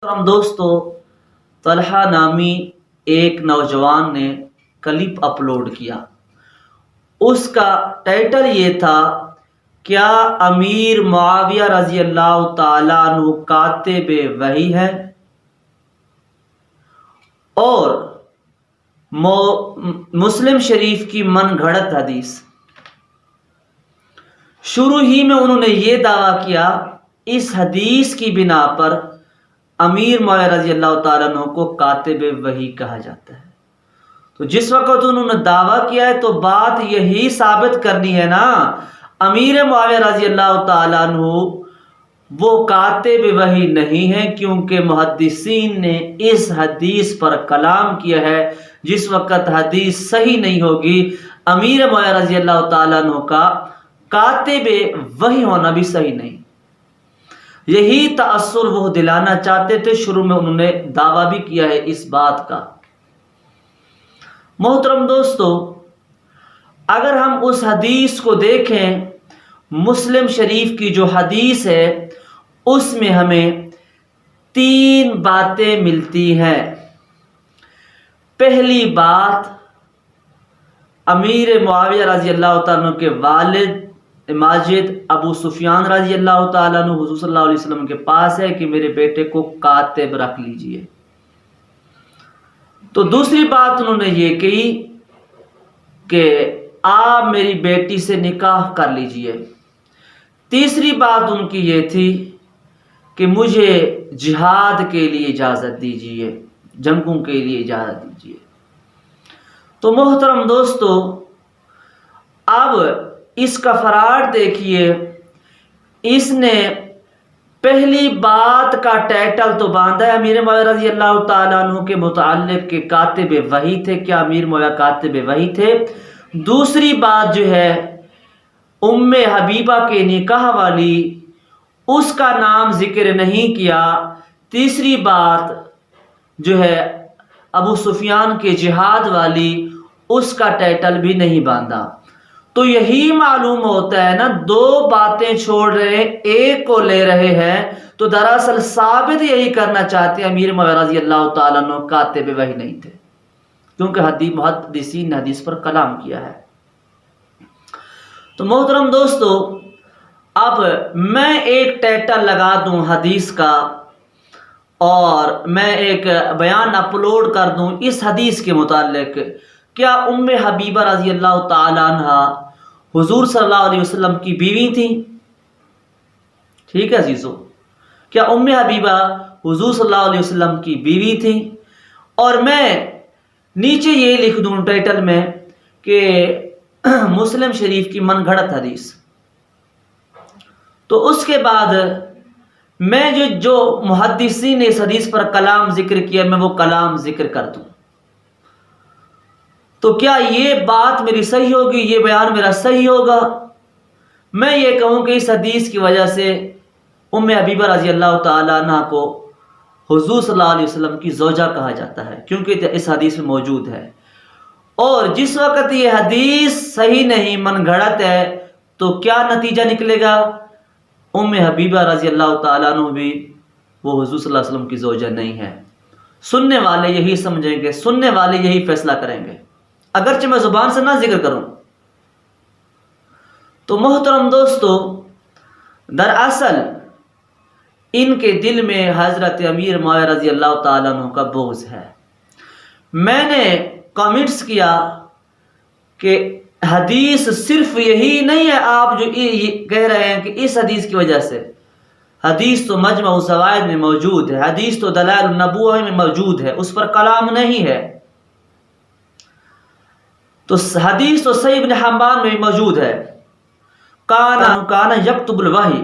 دوستو، طلحہ نامی ایک نوجوان نے کلپ اپلوڈ کیا۔ اس کا ٹائٹل یہ تھا، کیا امیر معاویہ رضی اللہ تعالیٰ عنہ کاتب وحی ہے؟ اور مسلم شریف کی من گھڑت حدیث۔ شروع ہی میں انہوں نے یہ دعویٰ کیا، اس حدیث کی بنا پر امیر معاویہ رضی اللہ تعالیٰ عنہ کو کاتب وحی کہا جاتا ہے۔ تو جس وقت انہوں نے دعویٰ کیا ہے تو بات یہی ثابت کرنی ہے نا، امیر معاویہ رضی اللہ تعالیٰ عنہ وہ کاتب وحی نہیں ہے، کیونکہ محدثین نے اس حدیث پر کلام کیا ہے۔ جس وقت حدیث صحیح نہیں ہوگی، امیر معاویہ رضی اللہ تعالیٰ عنہ کا کاتب وحی ہونا بھی صحیح نہیں۔ یہی تأثر وہ دلانا چاہتے تھے، شروع میں انہوں نے دعویٰ بھی کیا ہے اس بات کا۔ محترم دوستو، اگر ہم اس حدیث کو دیکھیں، مسلم شریف کی جو حدیث ہے اس میں ہمیں 3 باتیں ملتی ہیں۔ پہلی بات، امیر معاویہ رضی اللہ تعالیٰ عنہ کے والد ماجد ابو سفیان رضی اللہ تعالیٰ عنہ حضور صلی اللہ علیہ وسلم کے پاس ہے کہ میرے بیٹے کو کاتب رکھ لیجئے۔ تو دوسری بات انہوں نے یہ کہی کہ آپ میری بیٹی سے نکاح کر لیجئے۔ تیسری بات ان کی یہ تھی کہ مجھے جہاد کے لیے اجازت دیجئے، جنگوں کے لیے اجازت دیجئے۔ تو محترم دوستو، اب اس کا فراڈ دیکھیے، اس نے پہلی بات کا ٹائٹل تو باندھا ہے امیر معاویہ رضی اللہ تعالیٰ عنہ کے متعلق کہ کاتب وحی تھے، کیا امیر معاویہ کاتب وحی تھے۔ دوسری بات جو ہے ام حبیبہ کے نکاح والی، اس کا نام ذکر نہیں کیا۔ تیسری بات جو ہے ابو سفیان کے جہاد والی، اس کا ٹائٹل بھی نہیں باندھا۔ تو یہی معلوم ہوتا ہے نا، 2 باتیں چھوڑ رہے ہیں، ایک کو لے رہے ہیں، تو دراصل ثابت یہی کرنا چاہتے ہیں امیر معاویہ رضی اللہ تعالیٰ عنہ کاتب وحی نہیں تھے، کیونکہ محدثین نے حدیث پر کلام کیا ہے۔ تو محترم دوستو، اب میں ایک ٹائٹل لگا دوں حدیث کا اور میں ایک بیان اپلوڈ کر دوں اس حدیث کے متعلق، کیا ام حبیبہ رضی اللہ تعالیٰ عنہ حضور صلی اللہ علیہ وسلم کی بیوی تھی؟ ٹھیک ہے عزیزو، کیا ام حبیبہ حضور صلی اللہ علیہ وسلم کی بیوی تھی؟ اور میں نیچے یہ لکھ دوں ٹائٹل میں کہ مسلم شریف کی من گھڑت حدیث۔ تو اس کے بعد میں جو محدثین نے اس حدیث پر کلام ذکر کیا، میں وہ کلام ذکر کر دوں۔ تو کیا یہ بات میری صحیح ہوگی، یہ بیان میرا صحیح ہوگا؟ میں یہ کہوں کہ اس حدیث کی وجہ سے ام حبیبہ رضی اللہ تعالیٰ عنہ کو حضور صلی اللہ علیہ وسلم کی زوجہ کہا جاتا ہے، کیونکہ اس حدیث میں موجود ہے۔ اور جس وقت یہ حدیث صحیح نہیں، من گھڑت ہے، تو کیا نتیجہ نکلے گا؟ ام حبیبہ رضی اللہ تعالیٰ عنہ بھی وہ حضور صلی اللہ علیہ وسلم کی زوجہ نہیں ہے۔ سننے والے یہی سمجھیں گے، سننے والے یہی فیصلہ کریں گے، اگرچہ میں زبان سے نہ ذکر کروں۔ تو محترم دوستو، دراصل ان کے دل میں حضرت امیر معاویہ رضی اللہ تعالیٰ عنہ کا بغض ہے۔ میں نے کامنٹس کیا کہ حدیث صرف یہی نہیں ہے، آپ جو کہہ رہے ہیں کہ اس حدیث کی وجہ سے، حدیث تو مجمع الزوائد میں موجود ہے، حدیث تو دلائل النبوہ میں موجود ہے، اس پر کلام نہیں ہے۔ تو حدیث تو صحیح ابن حبان میں موجود ہے، کانا یکتب الوحی،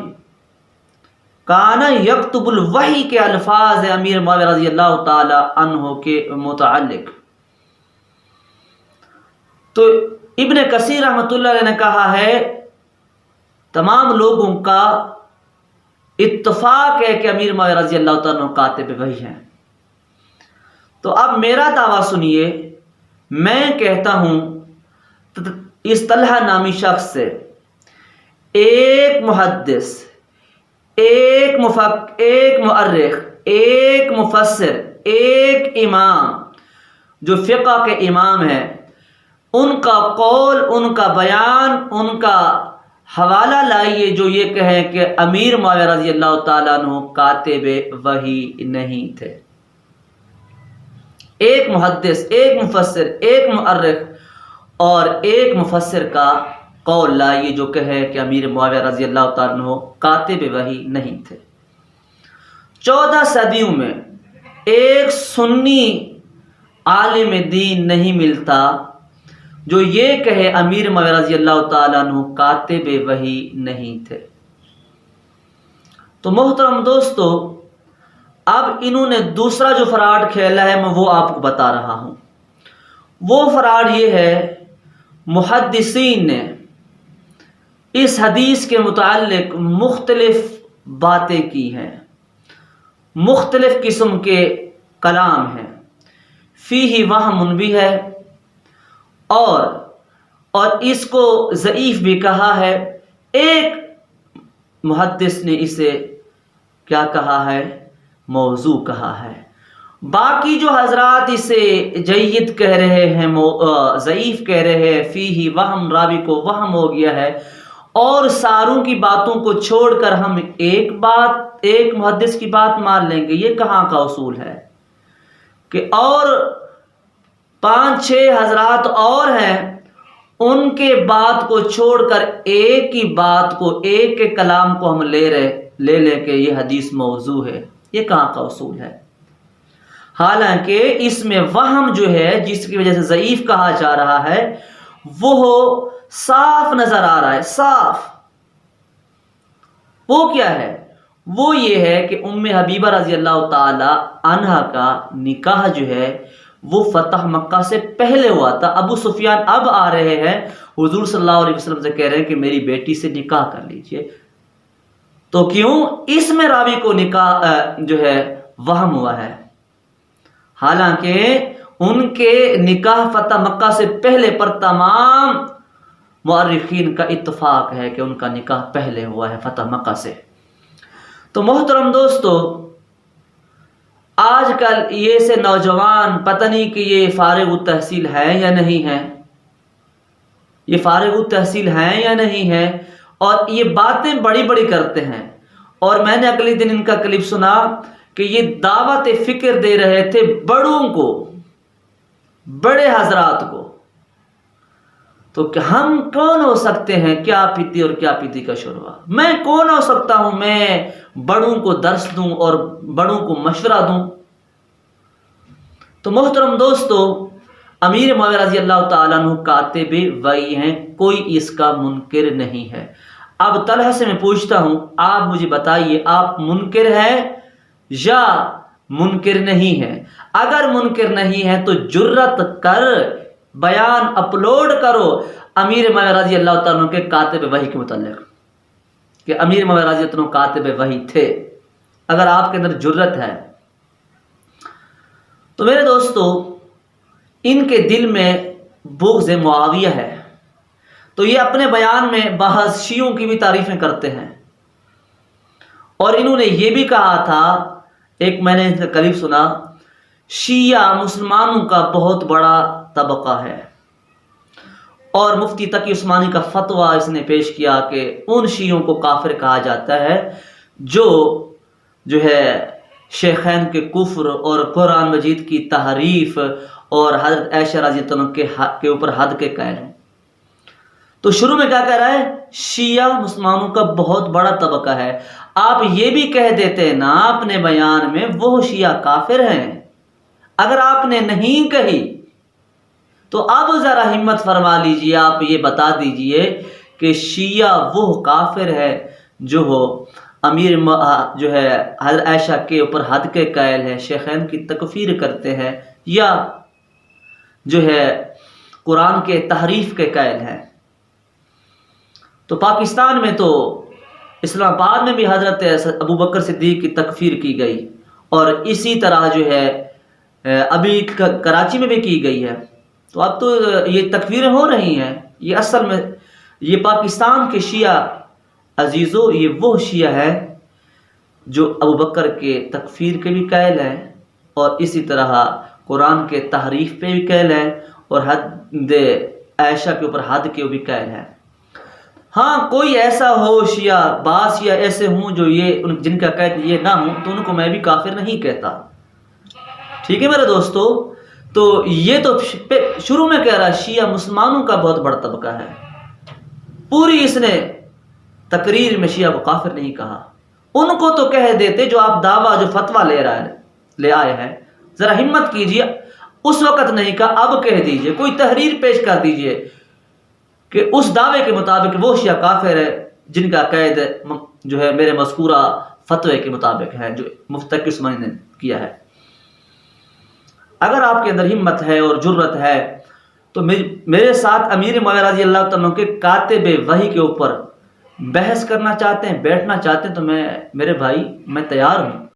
کانا یکتب الوحی کے الفاظ ہیں امیر معاویہ رضی اللہ تعالی عنہ کے متعلق۔ تو ابن کثیر رحمۃ اللہ علیہ نے کہا ہے، تمام لوگوں کا اتفاق ہے کہ امیر معاویہ رضی اللہ تعالیٰ عنہ کاتب وحی ہیں۔ تو اب میرا دعویٰ سنیے، میں کہتا ہوں اس طلحہ نامی شخص سے ایک محدث، ایک مؤرخ، ایک مفسر، ایک امام جو فقہ کے امام ہیں، ان کا قول، ان کا بیان، ان کا حوالہ لائیے جو یہ کہیں کہ امیر معاویہ رضی اللہ تعالیٰ عنہ کاتب وحی نہیں تھے۔ ایک محدث، ایک مفسر، ایک مؤرخ اور ایک مفسر کا قول لائیے جو کہے کہ امیر معاویہ رضی اللہ تعالیٰ عنہ کاتب وحی نہیں تھے۔ 14 صدیوں میں ایک سنی عالم دین نہیں ملتا جو یہ کہے امیر معاویہ رضی اللہ تعالیٰ عنہ کاتب وحی نہیں تھے۔ تو محترم دوستو، اب انہوں نے دوسرا جو فراڈ کھیلا ہے میں وہ آپ کو بتا رہا ہوں۔ وہ فراڈ یہ ہے، محدثین نے اس حدیث کے متعلق مختلف باتیں کی ہیں، مختلف قسم کے کلام ہیں، فیہ وہم بھی ہے اور اس کو ضعیف بھی کہا ہے۔ ایک محدث نے اسے کیا کہا ہے؟ موضوع کہا ہے۔ باقی جو حضرات اسے جید کہہ رہے ہیں، ضعیف کہہ رہے ہیں، فیہ وہم، راوی کو وہم ہو گیا ہے، اور ساروں کی باتوں کو چھوڑ کر ہم ایک محدث کی بات مان لیں گے۔ یہ کہاں کا اصول ہے کہ اور 5-6 حضرات اور ہیں، ان کے بات کو چھوڑ کر ایک ہی بات کو، ایک کے کلام کو ہم لے لے کہ یہ حدیث موضوع ہے؟ یہ کہاں کا اصول ہے؟ حالانکہ اس میں وہم جو ہے، جس کی وجہ سے ضعیف کہا جا رہا ہے، وہ صاف نظر آ رہا ہے، صاف۔ وہ کیا ہے؟ وہ یہ ہے کہ ام حبیبہ رضی اللہ تعالی عنہا کا نکاح جو ہے وہ فتح مکہ سے پہلے ہوا تھا۔ ابو سفیان اب آ رہے ہیں، حضور صلی اللہ علیہ وسلم سے کہہ رہے ہیں کہ میری بیٹی سے نکاح کر لیجئے۔ تو کیوں؟ اس میں راوی کو نکاح جو ہے وہم ہوا ہے، حالانکہ ان کے نکاح فتح مکہ سے پہلے پر تمام مؤرخین کا اتفاق ہے کہ ان کا نکاح پہلے ہوا ہے فتح مکہ سے۔ تو محترم دوستو، آج کل یہ سے نوجوان پتہ نہیں کہ یہ فارغ التحصیل ہیں یا نہیں ہیں، یہ فارغ التحصیل ہیں یا نہیں ہیں، اور یہ باتیں بڑی بڑی کرتے ہیں۔ اور میں نے اگلے دن ان کا کلپ سنا کہ یہ دعوت فکر دے رہے تھے بڑوں کو، بڑے حضرات کو۔ تو کہ ہم کون ہو سکتے ہیں کیا پیتی اور کیا پیتی کا شوروا؟ میں کون ہو سکتا ہوں میں بڑوں کو درس دوں اور بڑوں کو مشورہ دوں؟ تو محترم دوستو، امیر معاویہ رضی اللہ تعالیٰ عنہ کاتب وحی ہیں، کوئی اس کا منکر نہیں ہے۔ اب طلحہ سے میں پوچھتا ہوں، آپ مجھے بتائیے، آپ منکر ہیں یا منکر نہیں ہیں؟ اگر منکر نہیں ہے تو جرت کر بیان اپلوڈ کرو امیر معاویہ رضی اللہ تعالیٰ عنہ کے کاتب وحی کے متعلق، کہ امیر معاویہ رضی اللہ عنہ کاتب وحی تھے، اگر آپ کے اندر جرت ہے۔ تو میرے دوستو، ان کے دل میں بغض معاویہ ہے، تو یہ اپنے بیان میں بعض شیعوں کی بھی تعریفیں کرتے ہیں، اور انہوں نے یہ بھی کہا تھا، ایک میں نے ان سے کلپ سنا، شیعہ مسلمانوں کا بہت بڑا طبقہ ہے، اور مفتی تقی عثمانی کا فتویٰ اس نے پیش کیا کہ ان شیعوں کو کافر کہا جاتا ہے جو ہے شیخین کے کفر اور قرآن مجید کی تحریف اور حضرت عائشہ رضی اللہ عنہ کے اوپر حد کے قائل ہیں۔ تو شروع میں کیا کہہ رہا ہے؟ شیعہ مسلمانوں کا بہت بڑا طبقہ ہے۔ آپ یہ بھی کہہ دیتے نا اپنے بیان میں وہ شیعہ کافر ہیں، اگر آپ نے نہیں کہی تو اب ذرا ہمت فرما لیجئے، آپ یہ بتا دیجئے کہ شیعہ وہ کافر ہے جو امیر جو ہے حضرت عائشہ کے اوپر حد کے قائل ہے، شیخین کی تکفیر کرتے ہیں، یا جو ہے قرآن کے تحریف کے قائل ہیں۔ تو پاکستان میں تو اسلام آباد میں بھی حضرت ابو بکر صدیق کی تکفیر کی گئی، اور اسی طرح جو ہے ابھی کراچی میں بھی کی گئی ہے۔ تو اب تو یہ تکفیریں ہو رہی ہیں۔ یہ اصل میں یہ پاکستان کے شیعہ عزیزو، یہ وہ شیعہ ہے جو ابو بکر کے تکفیر کے بھی قائل ہیں، اور اسی طرح قرآن کے تحریف پہ بھی قائل ہیں، اور حد عائشہ کے اوپر حد کے بھی قائل ہیں۔ ہاں کوئی ایسا ہو شیعہ بعض شیعہ ایسے ہوں جو جن کا قید یہ نہ ہوں، تو ان کو میں بھی کافر نہیں کہتا، ٹھیک ہے میرے دوستو۔ تو یہ تو شروع میں کہہ رہا شیعہ مسلمانوں کا بہت بڑا طبقہ ہے، پوری اس نے تقریر میں شیعہ کو کافر نہیں کہا۔ ان کو تو کہہ دیتے جو آپ دعویٰ جو فتویٰ لے آئے ہیں، ذرا ہمت کیجیے، اس وقت نہیں کہا، اب کہہ دیجئے، کوئی تحریر پیش کر دیجئے کہ اس دعوے کے مطابق وہ شیعہ کافر ہے جن کا قید جو ہے میرے مذکورہ فتوے کے مطابق ہے جو مفتی تقی عثمانی نے کیا ہے۔ اگر آپ کے اندر ہمت ہے اور جرت ہے تو میرے ساتھ امیر معاویہ رضی اللہ تعالیٰ عنہ کے کاتب وحی کے اوپر بحث کرنا چاہتے ہیں، بیٹھنا چاہتے ہیں، تو میرے بھائی میں تیار ہوں۔